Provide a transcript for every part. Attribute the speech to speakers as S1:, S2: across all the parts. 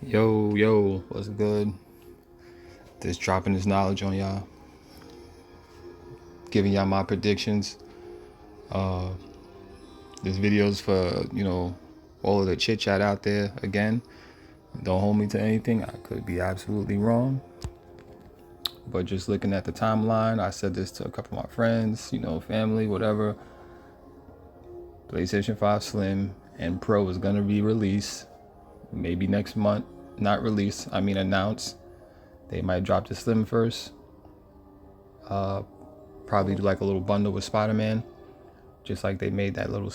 S1: Yo, what's good? Just dropping this knowledge on y'all, giving y'all my predictions. Uh, this video's for, all of the chit chat out there. Again, don't hold me to anything. I could be absolutely wrong. But just looking at the timeline, I said this to a couple of my friends, family, whatever. PlayStation 5 Slim and Pro is going to be released maybe next month. Not released, I mean announced. They might drop the Slim first. Probably do like a little bundle with Spider-Man, just like they made that little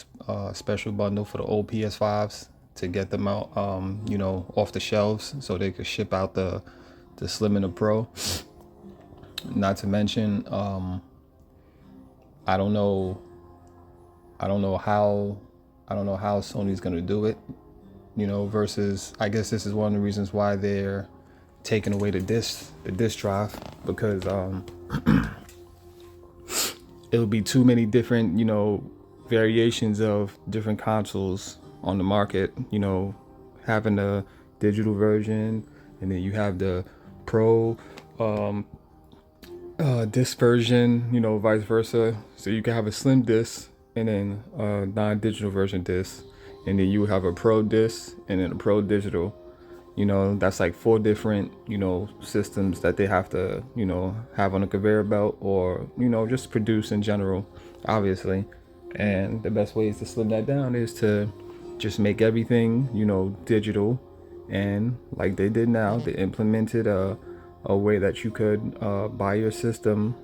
S1: special bundle for the old PS5s to get them out, off the shelves so they could ship out the Slim and the Pro. Not to mention, I don't know, I don't know how, I don't know how Sony's gonna do it. Versus, I guess this is one of the reasons why they're taking away the disc drive, because it'll be too many different, variations of different consoles on the market. Having the digital version, and then you have the Pro disc version, vice versa. So you can have a slim disc and then a non-digital version disc, and then you have a Pro disc and then a Pro digital. That's like four different, systems that they have to, have on a conveyor belt, or, just produce in general, obviously. And the best way is to slim that down is to just make everything, digital. And like they did now, they implemented a way that you could buy your system,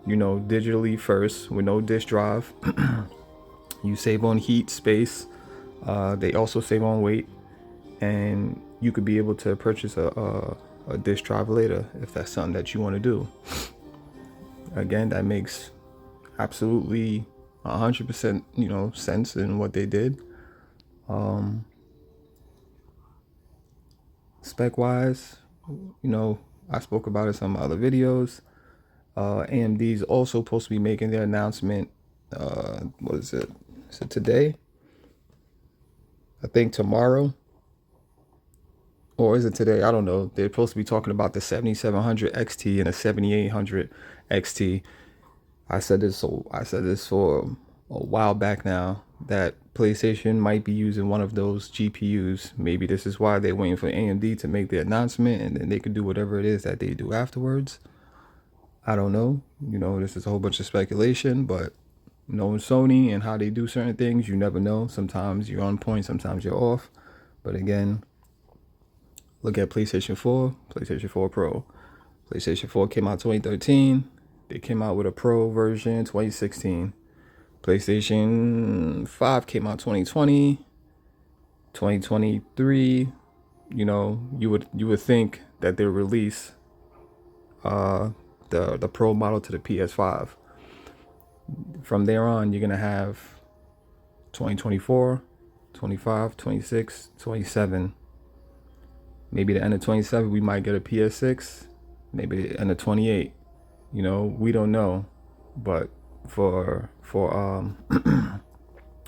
S1: digitally first with no disk drive. You save on heat, space. They also save on weight, and you could be able to purchase a disk drive later if that's something that you want to do. Again, that makes absolutely 100%, sense in what they did. Spec wise, I spoke about it in some other videos. AMD's also supposed to be making their announcement. What is it? Is it today? I think tomorrow. Or is it today? I don't know. They're supposed to be talking about the 7700 XT and the 7800 XT. I said this for a while back now, that PlayStation might be using one of those GPUs. Maybe this is why they're waiting for AMD to make the announcement, and then they can do whatever it is that they do afterwards. I don't know. This is a whole bunch of speculation, but knowing Sony and how they do certain things, you never know. Sometimes you're on point, sometimes you're off. But again, look at PlayStation 4, PlayStation 4 Pro. PlayStation 4 came out 2013. They came out with a Pro version 2016. PlayStation 5 came out 2020, 2023. You would think that they would release the Pro model to the PS5. From there on, you're gonna have 2024, 25, 26, 27. Maybe the end of 27, we might get a PS6. Maybe the end of 28. We don't know. But for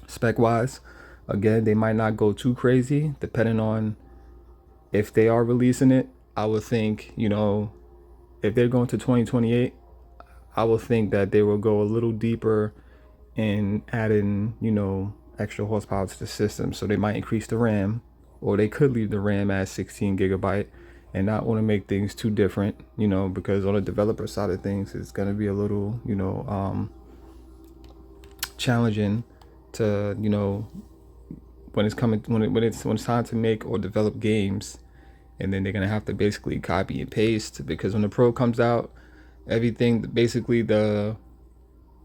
S1: spec wise, again, they might not go too crazy, depending on if they are releasing it. I would think, if they're going to 2028, I would think that they will go a little deeper in adding, extra horsepower to the system. So they might increase the RAM, or they could leave the RAM at 16 gigabyte and not want to make things too different, because on the developer side of things, it's going to be a little, challenging to, when it's time to make or develop games, and then they're going to have to basically copy and paste, because when the Pro comes out, everything basically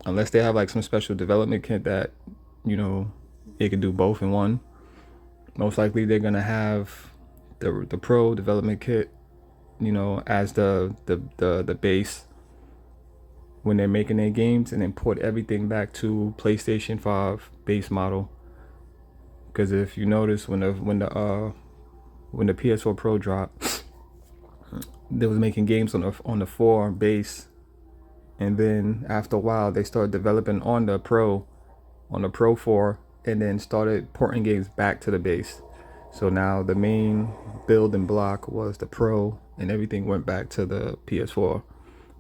S1: unless they have like some special development kit that, it can do both in one. Most likely they're gonna have the Pro development kit, as the base when they're making their games, and then port everything back to PlayStation 5 base model. Because if you notice, when the PS4 Pro dropped, they was making games on the 4 base, and then after a while they started developing on the Pro 4, and then started porting games back to the base. So now the main building block was the Pro, and everything went back to the PS4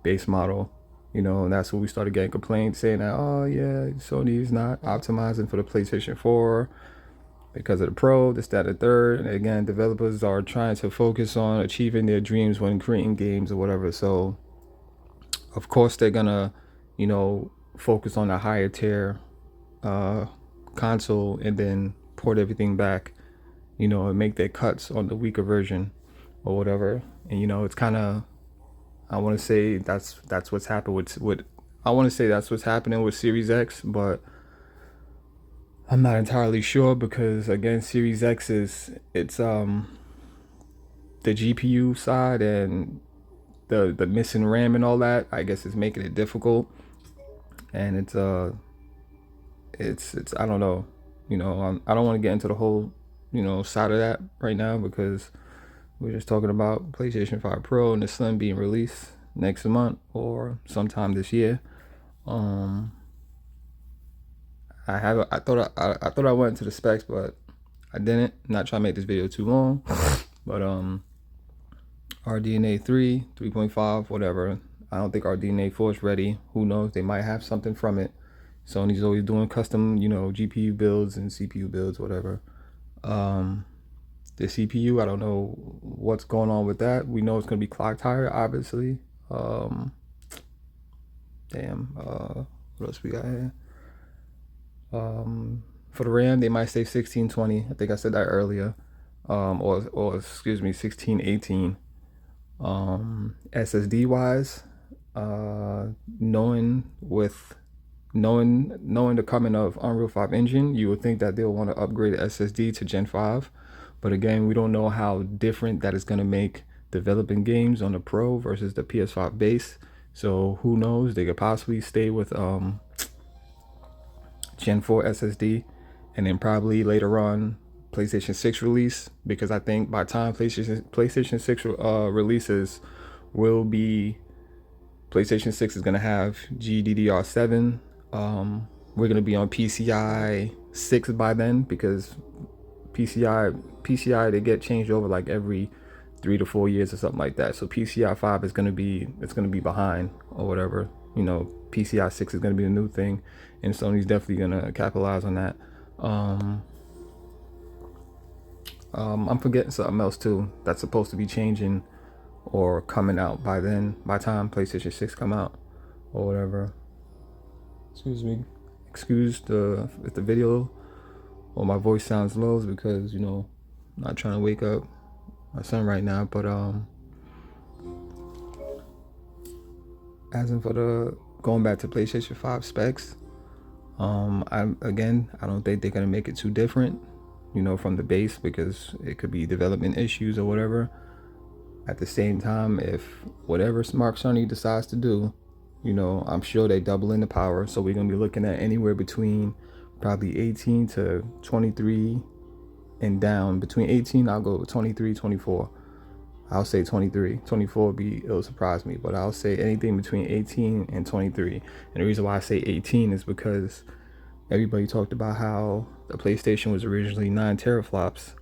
S1: base model. And that's when we started getting complaints saying that, oh yeah, Sony is not optimizing for the PlayStation 4 because of the Pro, this, that, and the third. And again, developers are trying to focus on achieving their dreams when creating games or whatever. So of course they're gonna, focus on a higher tier uh, console and then port everything back, and make their cuts on the weaker version or whatever. And it's kind of, I want to say that's what's happened with I want to say that's what's happening with Series X, but I'm not entirely sure because again, Series X it's the GPU side and the missing RAM and all that. I guess is making it difficult, and it's I don't know, I don't want to get into the whole side of that right now because we're just talking about PlayStation 5 Pro and the Slim being released next month or sometime this year. I thought I went into the specs, but I didn't. I'm not trying to make this video too long, but RDNA 3, 3.5, whatever. I don't think RDNA 4 is ready. Who knows? They might have something from it. Sony's always doing custom, GPU builds and CPU builds, whatever. The CPU, I don't know what's going on with that. We know it's going to be clocked higher, obviously. What else we got here? For the RAM, they might say 1620. I think I said that earlier. Or excuse me, 1618. SSD wise, knowing the coming of Unreal 5 engine, you would think that they'll want to upgrade the SSD to Gen 5. But again, we don't know how different that is going to make developing games on the Pro versus the PS5 base. So who knows? They could possibly stay with Gen 4 SSD, and then probably later on PlayStation 6 release, because I think by the time PlayStation 6 releases will be PlayStation 6 is going to have GDDR7. We're going to be on PCI 6 by then, because PCI they get changed over like every 3 to 4 years or something like that. So PCI 5 is going to be behind or whatever. PCI 6 is going to be a new thing, and Sony's definitely going to capitalize on that. I'm forgetting something else too that's supposed to be changing or coming out by then, by the time PlayStation 6 come out or whatever. Excuse me. Excuse if the video or my voice sounds low, is because I'm not trying to wake up my son right now. But as in for the going back to PlayStation 5 specs, I don't think they're gonna make it too different, from the base, because it could be development issues or whatever. At the same time, if whatever Mark Sony decides to do, I'm sure they double in the power. So we're gonna be looking at anywhere between probably 18 to 23 and down. Between 18, I'll go with 23, 24. I'll say 23. 24 it'll surprise me, but I'll say anything between 18 and 23. And the reason why I say 18 is because everybody talked about how the PlayStation was originally 9 teraflops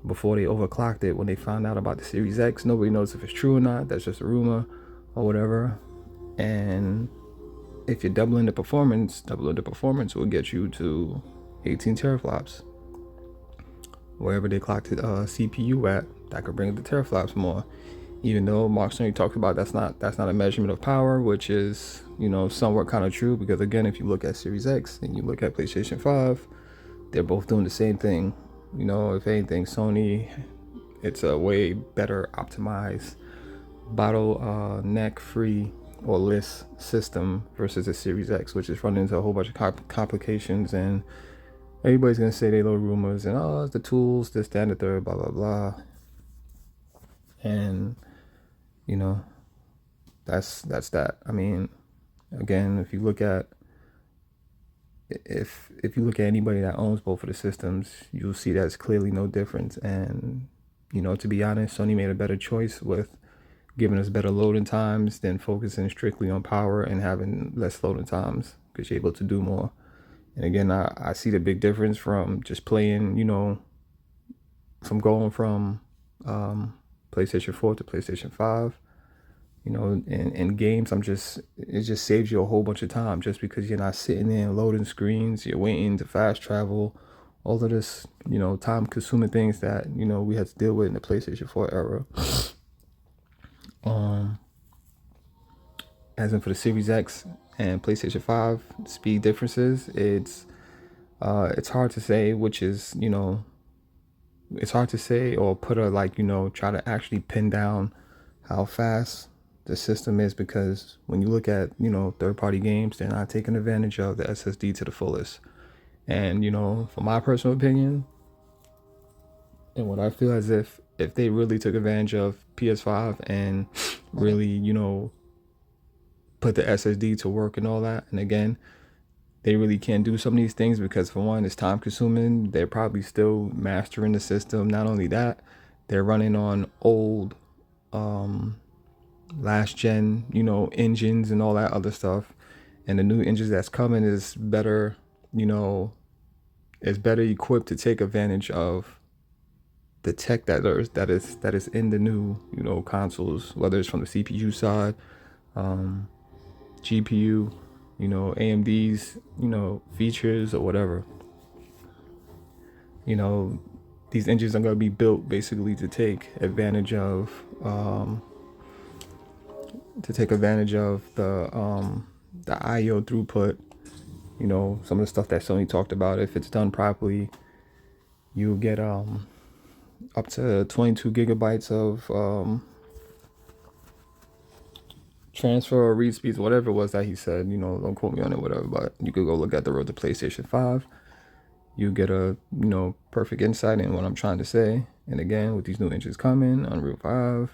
S1: before they overclocked it when they found out about the Series X. Nobody knows if it's true or not. That's just a rumor or whatever. And if you're doubling the performance will get you to 18 teraflops. Wherever they clocked the CPU at, that could bring the teraflops more. Even though Mark Cerny talked about that's not a measurement of power, which is somewhat kind of true, because again, if you look at Series X and you look at PlayStation 5, they're both doing the same thing. If anything, Sony, it's a way better optimized bottleneck free or less system versus the Series X, which is running into a whole bunch of complications, and everybody's gonna say they little rumors and it's the tools, this, that, and the third, blah blah blah. And that's that. I mean, again, if you look at anybody that owns both of the systems, you'll see that it's clearly no difference. And to be honest, Sony made a better choice with giving us better loading times than focusing strictly on power and having less loading times, because you're able to do more. And again, I see the big difference from just playing, from going from PlayStation 4 to PlayStation 5. You know, in games, it just saves you a whole bunch of time just because you're not sitting there and loading screens, you're waiting to fast travel, all of this, you know, time consuming things that, you know, we had to deal with in the PlayStation 4 era. Um, as in for the Series X and PlayStation 5 speed differences, it's hard to say which is, you know, it's hard to say or put a, like, you know, try to actually pin down how fast the system is, because when you look at, you know, third party games, they're not taking advantage of the SSD to the fullest. And, you know, for my personal opinion, and what I feel, as if they really took advantage of PS5 and really, you know, put the SSD to work and all that, and again, they really can't do some of these things because, for one, it's time consuming. They're probably still mastering the system. Not only that, they're running on old last gen, you know, engines and all that other stuff. And the new engines that's coming is better, you know, is better equipped to take advantage of the tech that is in the new, you know, consoles, whether it's from the CPU side, GPU, you know, AMD's, you know, features or whatever. You know, these engines are going to be built basically to take advantage of the IO throughput. You know, some of the stuff that Sony talked about. If it's done properly, you get up to 22 gigabytes of transfer or read speeds, whatever it was that he said. You know, don't quote me on it, whatever. But you could go look at the road to PlayStation 5. You get a, you know, perfect insight in what I'm trying to say. And again, with these new engines coming, Unreal 5,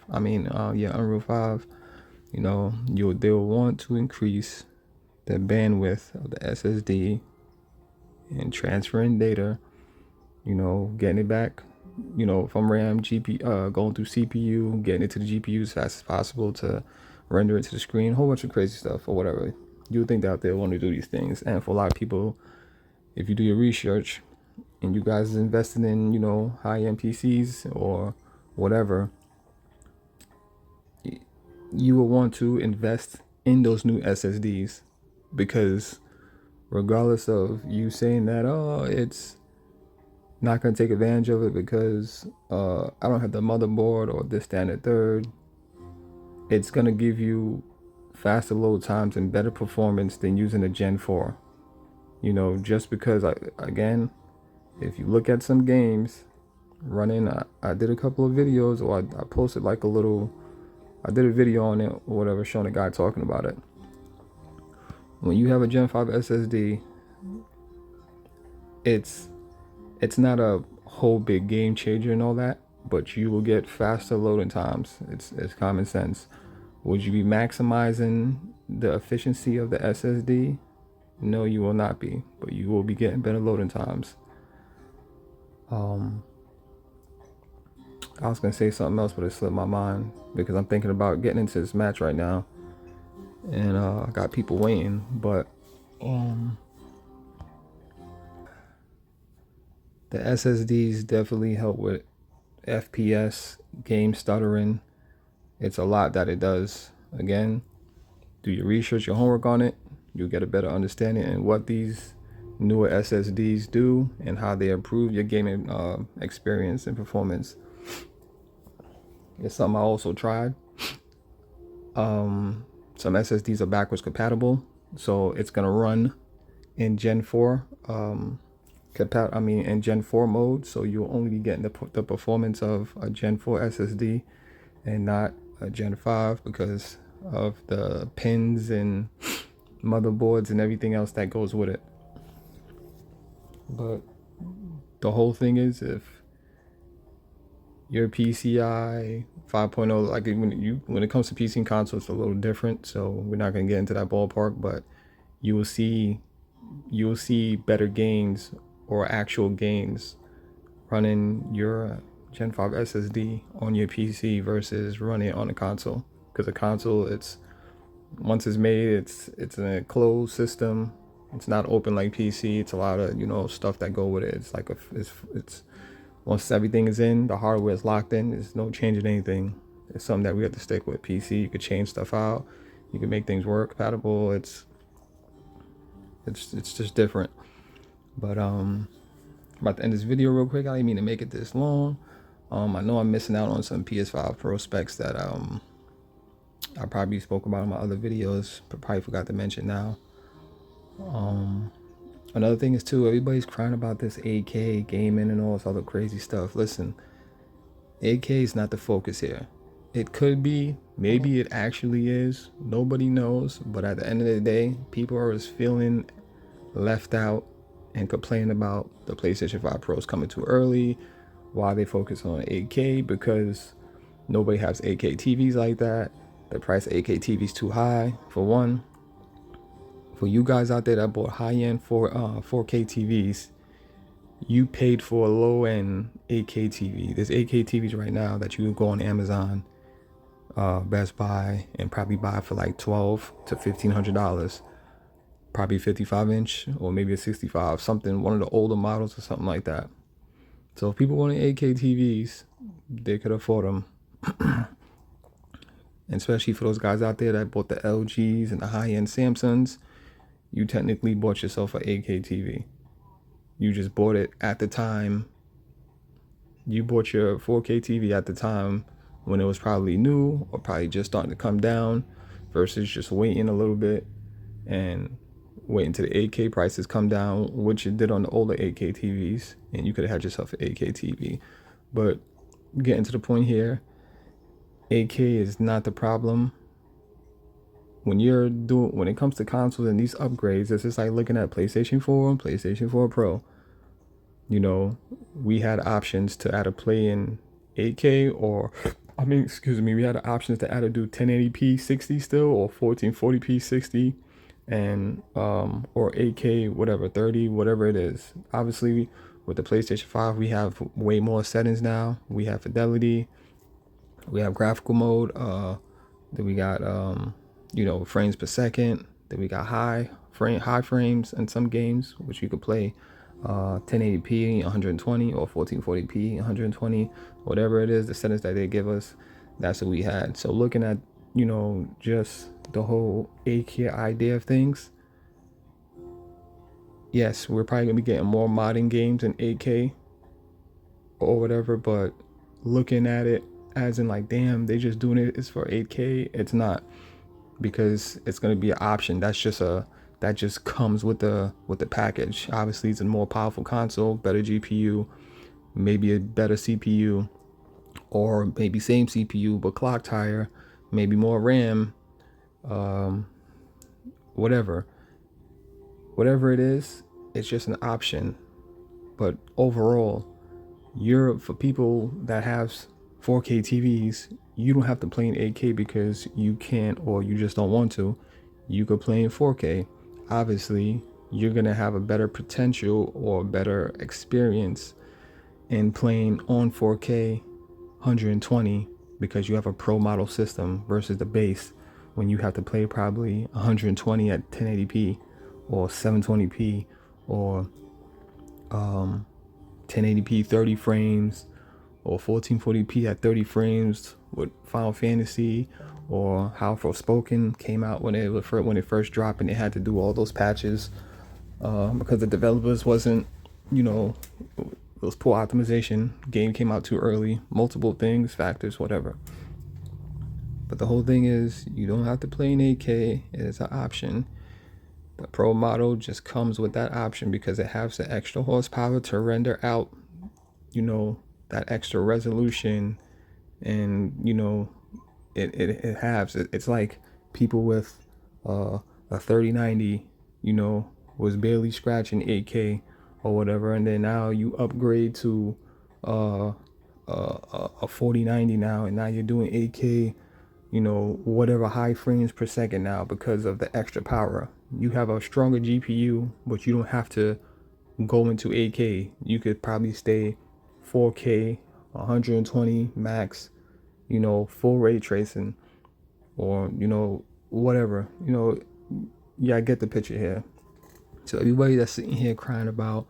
S1: you know, they'll want to increase the bandwidth of the SSD and transferring data, you know, getting it back, you know, from RAM, going through CPU, getting it to the GPU as fast as possible to render it to the screen, a whole bunch of crazy stuff or whatever. You would think that they want to do these things. And for a lot of people, if you do your research and you guys are investing in, you know, high-end PCs or whatever, you will want to invest in those new SSDs, because regardless of you saying that, oh, it's not going to take advantage of it because I don't have the motherboard or this, that, and the third, it's going to give you faster load times and better performance than using a Gen 4. You know, just because, again, if you look at some games running, I did a couple of videos, or I posted like I did a video on it or whatever, showing a guy talking about it. When you have a Gen 5 SSD, it's not a whole big game changer and all that, but you will get faster loading times. It's common sense. Would you be maximizing the efficiency of the SSD? No, you will not be, but you will be getting better loading times. I was gonna say something else, but it slipped my mind because I'm thinking about getting into this match right now, and I got people waiting. But the SSDs definitely help with FPS, game stuttering. It's a lot that it does. Again, do your research, your homework on it. You'll get a better understanding in what these newer SSDs do and how they improve your gaming experience and performance. It's something I also tried. Some SSDs are backwards compatible, so it's gonna run in Gen 4. In Gen 4 mode, so you'll only be getting the performance of a Gen 4 SSD and not a Gen 5 because of the pins and motherboards and everything else that goes with it. But the whole thing is, if your PCI 5.0, like when it comes to PC and console, it's a little different, so we're not going to get into that ballpark, but you will see better gains or actual gains running your Gen 5 SSD on your PC versus running it on a console. Because a console, once it's made, it's a closed system. It's not open like PC. It's a lot of, you know, stuff that go with it. It's like it's Once everything is in, the hardware is locked in. There's no changing anything. It's something that we have to stick with. PC, you could change stuff out. You can make things work compatible. It's just different. But I'm about to end this video real quick. I didn't mean to make it this long. I know I'm missing out on some PS5 Pro specs that I probably spoke about in my other videos, but probably forgot to mention now. Another thing is too, everybody's crying about this 8K gaming and all this other crazy stuff. Listen, 8K is not the focus here. It could be, maybe it actually is. Nobody knows. But at the end of the day, people are just feeling left out and complaining about the PlayStation 5 Pros coming too early. Why they focus on 8K? Because nobody has 8K TVs like that. The price of 8K TV is too high, for one. For you guys out there that bought high-end 4K TVs, you paid for a low-end 8K TV. There's 8K TVs right now that you can go on Amazon, Best Buy, and probably buy for like $1,200 to $1,500. Probably 55-inch or maybe a 65, something, one of the older models or something like that. So if people wanted 8K TVs, they could afford them. And especially for those guys out there that bought the LGs and the high-end Samsungs, you technically bought yourself an 8K TV. You just bought it at the time. You bought your 4K TV at the time when it was probably new or probably just starting to come down, versus just waiting a little bit and waiting till the 8K prices come down, which it did on the older 8K TVs, and you could have had yourself an 8K TV. But getting to the point here, 8K is not the problem. When it comes to consoles and these upgrades, it's just like looking at PlayStation 4 and PlayStation 4 Pro. You know, we had options to add a play in 8K, we had options to add to do 1080p 60 still, or 1440p 60, and or 8K whatever 30, whatever it is. Obviously, with the PlayStation 5, we have way more settings now. We have fidelity, we have graphical mode, then we got frames per second. Then we got high frames in some games, which you could play 1080p 120 or 1440p 120, whatever it is, the settings that they give us, that's what we had. So looking at just the whole 8K idea of things, yes, we're probably gonna be getting more modding games in 8K or whatever, but looking at it as in like, damn, they just doing it is for 8K, it's not, because it's going to be an option. That just comes with the package. Obviously, it's a more powerful console, better GPU, maybe a better CPU, or maybe same CPU but clocked higher, maybe more RAM, whatever it is, it's just an option. But overall, for people that have 4K TVs, you don't have to play in 8K because you can't, or you just don't want to. You could play in 4K. Obviously, you're gonna have a better potential or better experience in playing on 4K 120 because you have a pro model system versus the base, when you have to play probably 120 at 1080p or 720p or 1080p 30 frames or 1440p at 30 frames with Final Fantasy, or how Forspoken came out when it first dropped, and they had to do all those patches because the developers wasn't, it was poor optimization. Game came out too early, multiple things, factors, whatever. But the whole thing is, you don't have to play in 8K. It is an option. The Pro model just comes with that option because it has the extra horsepower to render out, that extra resolution, and it's like people with a 3090 was barely scratching 8K or whatever, and then now you upgrade to a 4090 now, and now you're doing 8K, whatever high frames per second now because of the extra power. You have a stronger GPU, but you don't have to go into 8K. You could probably stay 4K 120 max, full ray tracing, or whatever. Yeah, I get the picture here. So everybody that's sitting here crying about,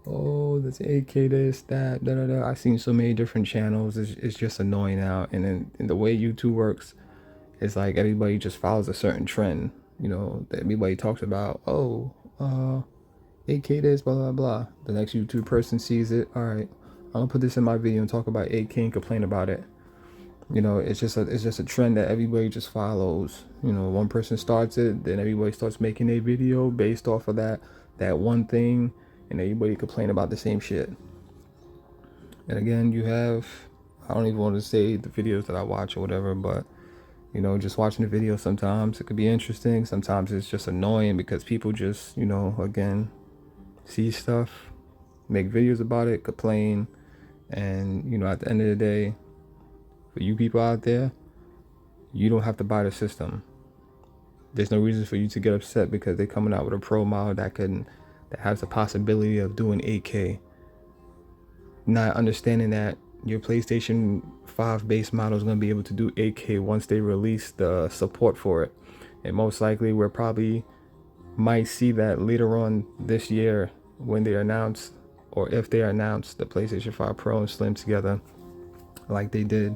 S1: oh, this 8K this, that, da da da. I've seen so many different channels. It's just annoying now. And then and the way YouTube works, it's like everybody just follows a certain trend. You know, that everybody talks about, oh, 8K this, blah blah blah. The next YouTube person sees it. All right, I'm gonna put this in my video and talk about 8K and complain about it. You know, it's just a trend that everybody just follows. You know, one person starts it, then everybody starts making a video based off of that one thing, and everybody complain about the same shit. And again, you have, I don't even want to say the videos that I watch or whatever, but you know, just watching the video, sometimes it could be interesting, sometimes it's just annoying because people just, you know, again, see stuff, make videos about it, complain, and you know, at the end of the day, for you people out there, you don't have to buy the system. There's no reason for you to get upset because they're coming out with a pro model that has the possibility of doing 8K. Not understanding that your PlayStation 5 base model is going to be able to do 8K once they release the support for it. And most likely we're probably might see that later on this year when they announce, or if they announce the PlayStation 5 Pro and Slim together, like they did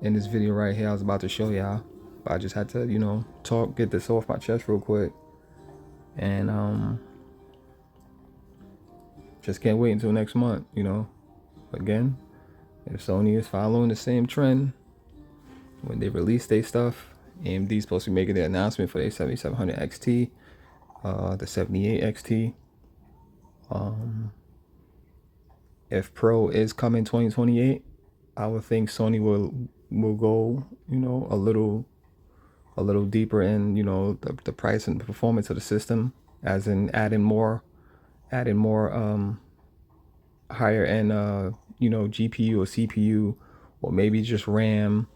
S1: in this video right here I was about to show y'all. But I just had to, you know, get this off my chest real quick. And just can't wait until next month, you know. Again, if Sony is following the same trend, when they release their stuff, AMD's supposed to be making the announcement for their 7700 XT, the 78 XT. If Pro is coming 2028, I would think Sony will go, you know, a little deeper in, you know, the price and the performance of the system, as in adding more higher end you know, GPU or CPU, or maybe just RAM.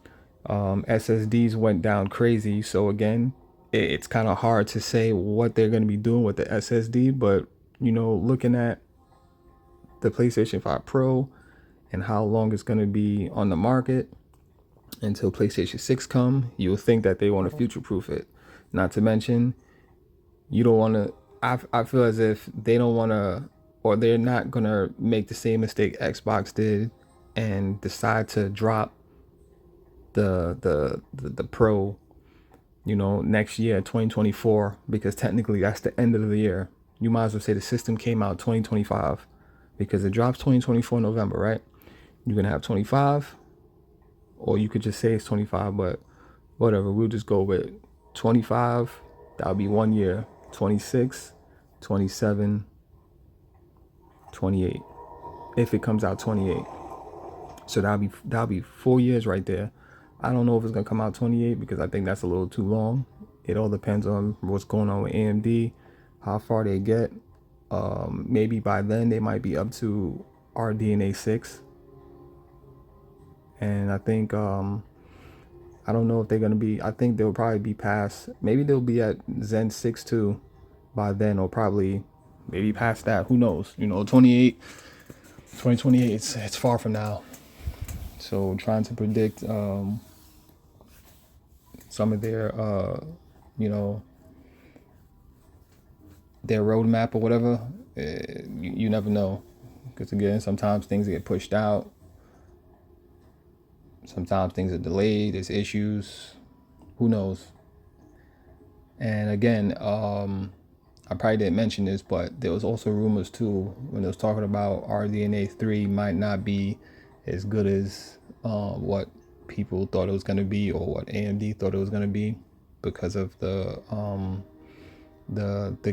S1: SSDs went down crazy, so again, it's kind of hard to say what they're going to be doing with the SSD. But you know, looking at the PlayStation 5 Pro and how long it's going to be on the market until PlayStation 6 come, you would think that they want to future proof it. Not to mention, you don't want to, I feel as if they don't want to, or they're not going to make the same mistake Xbox did and decide to drop the Pro, you know, next year, 2024, because technically that's the end of the year. You might as well say the system came out 2025, because it drops 2024 November, right? You're gonna have 25, or you could just say it's 25, but whatever, we'll just go with 25. That'll be 1 year. 26, 27, 28, if it comes out 28. So that'll be 4 years right there. I don't know if it's gonna come out 28, because I think that's a little too long. It all depends on what's going on with AMD, how far they get. Maybe by then they might be up to RDNA 6, and I think I don't know if they're gonna be. I think they'll probably be past. Maybe they'll be at Zen 6 too by then, or probably maybe past that. Who knows? You know, 2028. It's far from now. So trying to predict some of their you know, their roadmap or whatever, you never know, because again, sometimes things get pushed out, sometimes things are delayed, there's issues, who knows. And again, I probably didn't mention this, but there was also rumors too when it was talking about RDNA 3 might not be as good as what people thought it was going to be, or what AMD thought it was going to be, because of the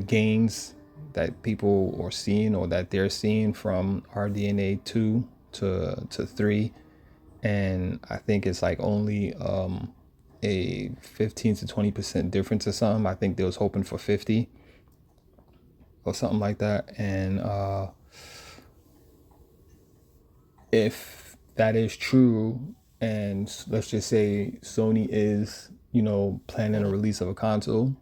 S1: gains that people are seeing, or that they're seeing from RDNA 2 to 3. And I think it's like only a 15 to 20% difference or something. I think they was hoping for 50 or something like that. And if that is true, and let's just say Sony is, you know, planning a release of a console,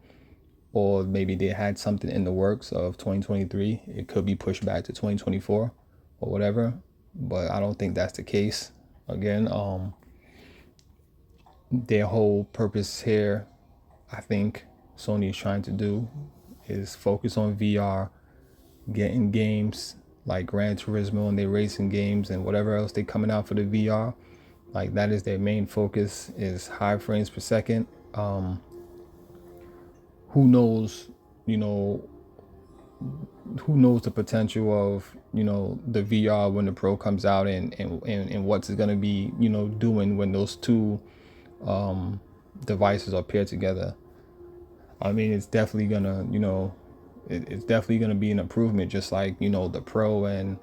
S1: or maybe they had something in the works of 2023, it could be pushed back to 2024 or whatever. But I don't think that's the case. Again, their whole purpose here, I think Sony is trying to do, is focus on VR, getting games like Gran Turismo and their racing games and whatever else they coming out for the VR. Like that is their main focus, is high frames per second. Who knows, you know, who knows the potential of, you know, the VR when the Pro comes out, and what's it gonna be, you know, doing when those two devices are paired together. I mean, it's definitely gonna, you know, it's definitely gonna be an improvement, just like, you know, the Pro and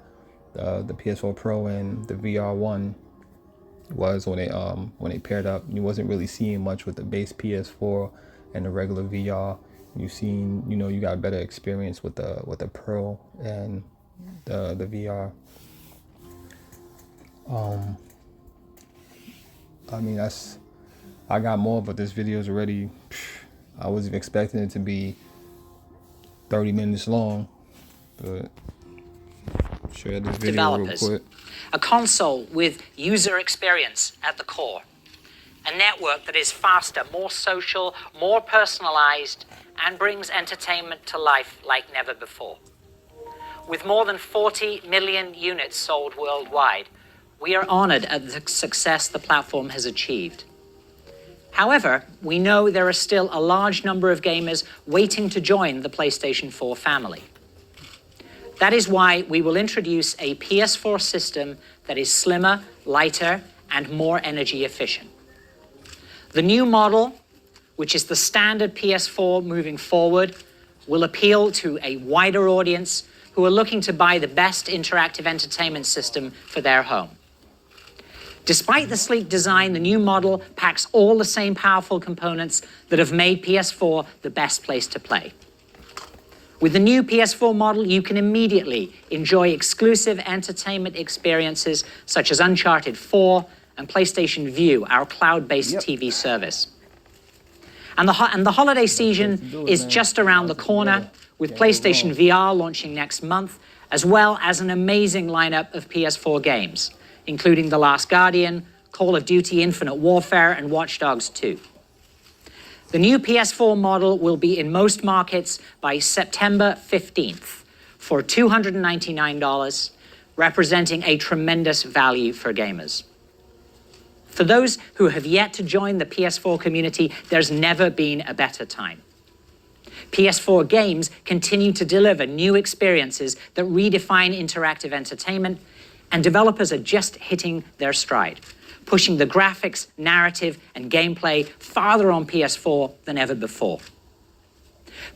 S1: the PS4 Pro and the VR1 was when they paired up. You wasn't really seeing much with the base PS4 and the regular VR. You've seen, you know, you got a better experience with the Pro and the VR. I mean, I got more, but this video is already, I wasn't expecting it to be 30 minutes long, but share this video real quick.
S2: A console with user experience at the core. A network that is faster, more social, more personalized, and brings entertainment to life like never before. With more than 40 million units sold worldwide, we are honored at the success the platform has achieved. However, we know there are still a large number of gamers waiting to join the PlayStation 4 family. That is why we will introduce a PS4 system that is slimmer, lighter, and more energy efficient. The new model, which is the standard PS4 moving forward, will appeal to a wider audience who are looking to buy the best interactive entertainment system for their home. Despite the sleek design, the new model packs all the same powerful components that have made PS4 the best place to play. With the new PS4 model, you can immediately enjoy exclusive entertainment experiences such as Uncharted 4 and PlayStation Vue, our cloud-based TV service. And the holiday season is just around the corner, with PlayStation VR launching next month, as well as an amazing lineup of PS4 games, including The Last Guardian, Call of Duty Infinite Warfare, and Watch Dogs 2. The new PS4 model will be in most markets by September 15th for $299, representing a tremendous value for gamers. For those who have yet to join the PS4 community, there's never been a better time. PS4 games continue to deliver new experiences that redefine interactive entertainment, and developers are just hitting their stride, pushing the graphics, narrative, and gameplay farther on PS4 than ever before.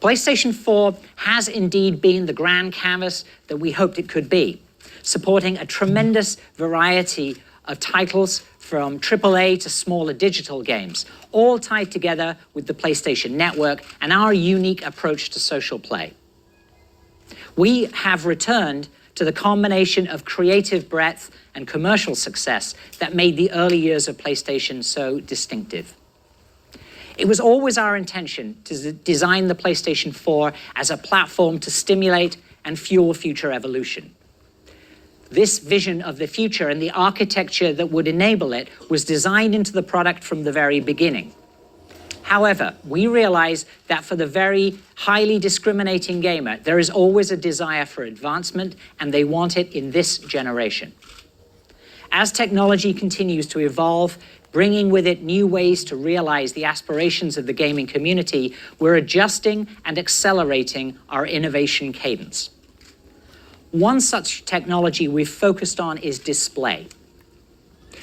S2: PlayStation 4 has indeed been the grand canvas that we hoped it could be, supporting a tremendous variety of titles from AAA to smaller digital games, all tied together with the PlayStation Network and our unique approach to social play. We have returned to the combination of creative breadth and commercial success that made the early years of PlayStation so distinctive. It was always our intention to design the PlayStation 4 as a platform to stimulate and fuel future evolution. This vision of the future and the architecture that would enable it was designed into the product from the very beginning. However, we realize that for the very highly discriminating gamer, there is always a desire for advancement, and they want it in this generation. As technology continues to evolve, bringing with it new ways to realize the aspirations of the gaming community, we're adjusting and accelerating our innovation cadence. One such technology we've focused on is display.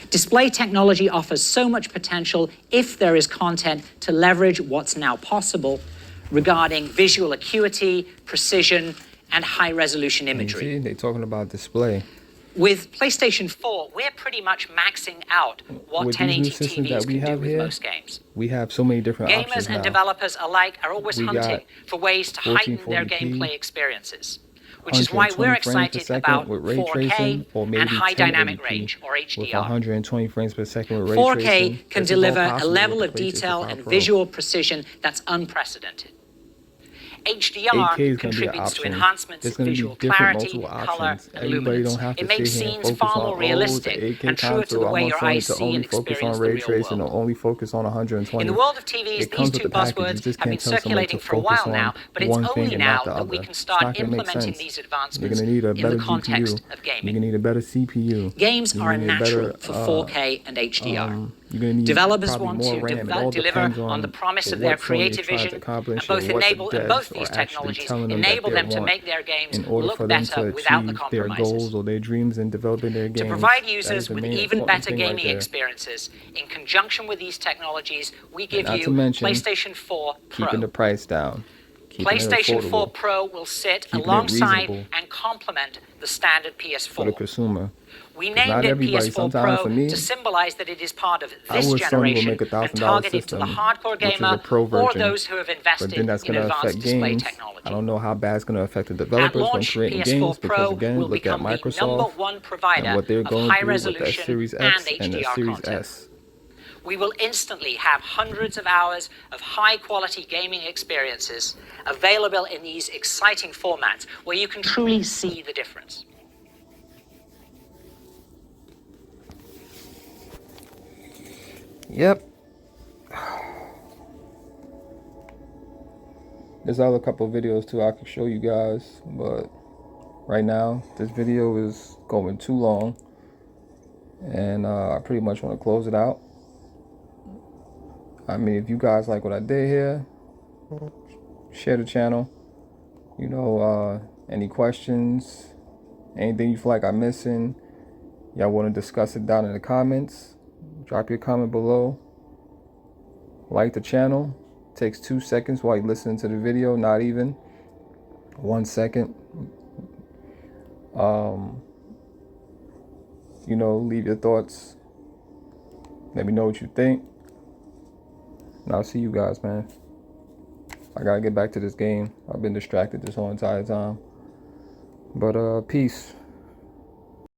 S2: Display technology offers so much potential if there is content to leverage what's now possible regarding visual acuity, precision, and high-resolution imagery.
S1: See, they're talking about display.
S2: With PlayStation 4, we're pretty much maxing out what 1080 TVs can do with most games.
S1: We have so many different options
S2: Gamers and
S1: now.
S2: developers alike are always hunting for ways to heighten their gameplay experiences, which is why we're excited about 4K and high dynamic range, or HDR.
S1: With 120 frames per second with ray tracing.
S2: 4K can deliver a level of detail and visual precision that's unprecedented. HDR
S1: 8K is going to be an
S2: contributes to
S1: option.
S2: enhancements
S1: There's
S2: in
S1: going to
S2: visual
S1: be different
S2: clarity,
S1: multiple
S2: color,
S1: options.
S2: and
S1: Everybody
S2: luminance.
S1: don't have to
S2: It makes
S1: sit here and
S2: scenes
S1: focus
S2: far
S1: on,
S2: more
S1: oh, the
S2: realistic
S1: 8K
S2: and truer to
S1: console,
S2: the
S1: I'm
S2: way
S1: on
S2: your
S1: Sony
S2: eyes
S1: to
S2: see
S1: only
S2: and
S1: focus on
S2: experience the
S1: ray
S2: real
S1: tracing or
S2: world.
S1: only focus on 120.
S2: In the world of TVs,
S1: It
S2: these
S1: comes with
S2: two
S1: the package. You
S2: buzzwords
S1: just
S2: have been
S1: can't tell somebody
S2: circulating
S1: to
S2: for a
S1: focus
S2: while now,
S1: on
S2: but it's
S1: one thing
S2: only
S1: and not
S2: now
S1: the
S2: that we
S1: other.
S2: can
S1: It's
S2: start
S1: not going to make
S2: implementing
S1: sense.
S2: these
S1: You're
S2: advancements
S1: going to need a
S2: in
S1: better
S2: the context
S1: GPU.
S2: of
S1: You're
S2: gaming.
S1: going to need a better CPU.
S2: Games
S1: You're
S2: are a
S1: going to need a
S2: natural
S1: better,
S2: for 4K and HDR.
S1: you're going to need
S2: Developers
S1: probably
S2: want
S1: more
S2: to
S1: RAM. It all
S2: deliver
S1: depends
S2: on the promise of their
S1: what Sony is
S2: creative
S1: trying to
S2: vision, and
S1: accomplish
S2: both
S1: and what the
S2: both
S1: devs
S2: these
S1: are actually
S2: technologies
S1: telling them that
S2: enable
S1: they
S2: them to
S1: want
S2: make their games
S1: in order
S2: look
S1: for them to
S2: better without the
S1: achieve their
S2: compromises.
S1: goals or their dreams in developing their games.
S2: To provide
S1: That is
S2: users
S1: the
S2: with
S1: main
S2: even
S1: important
S2: better
S1: thing right
S2: gaming
S1: there.
S2: experiences, in conjunction with these technologies, we
S1: And
S2: give
S1: not
S2: you
S1: to mention,
S2: PlayStation 4
S1: keeping the
S2: Pro.
S1: price down, keeping it
S2: PlayStation 4
S1: affordable,
S2: Pro will sit
S1: keeping it
S2: alongside
S1: reasonable
S2: and complement the standard
S1: for the
S2: PS4.
S1: consumer.
S2: We
S1: Because
S2: named
S1: not
S2: it
S1: everybody,
S2: PS4
S1: sometimes
S2: Pro
S1: for me,
S2: to symbolize that it is part of
S1: I
S2: this
S1: wish Sony would
S2: generation
S1: make a
S2: and
S1: $1,000
S2: targeted to the
S1: system,
S2: hardcore
S1: which is a
S2: gamer
S1: pro
S2: or
S1: version.
S2: those who have
S1: But
S2: invested
S1: then that's
S2: in
S1: going to
S2: advanced
S1: affect
S2: display
S1: games.
S2: technology.
S1: I don't know how bad it's going to affect the
S2: At
S1: developers when
S2: launch,
S1: creating
S2: PS4
S1: games. Because
S2: Pro
S1: again,
S2: will
S1: look at
S2: become the number
S1: Microsoft
S2: one
S1: and
S2: provider
S1: what they're
S2: of
S1: going
S2: high
S1: through with the
S2: resolution
S1: Series
S2: and
S1: X and the
S2: HDR
S1: Series
S2: content.
S1: S.
S2: We will instantly have hundreds of hours of high-quality gaming experiences available in these exciting formats where you can truly see the difference.
S1: Yep. There's other couple of videos too I could show you guys, but right now this video is going too long, and I pretty much want to close it out. I mean, if you guys like what I did here, share the channel. You know, any questions, anything you feel like I'm missing, y'all want to discuss it down in the comments, drop your comment below. Like the channel. Takes 2 seconds while you're listening to the video, not even 1 second. You know, leave your thoughts. Let me know what you think. And I'll see you guys, man. I gotta get back to this game. I've been distracted this whole entire time. But peace.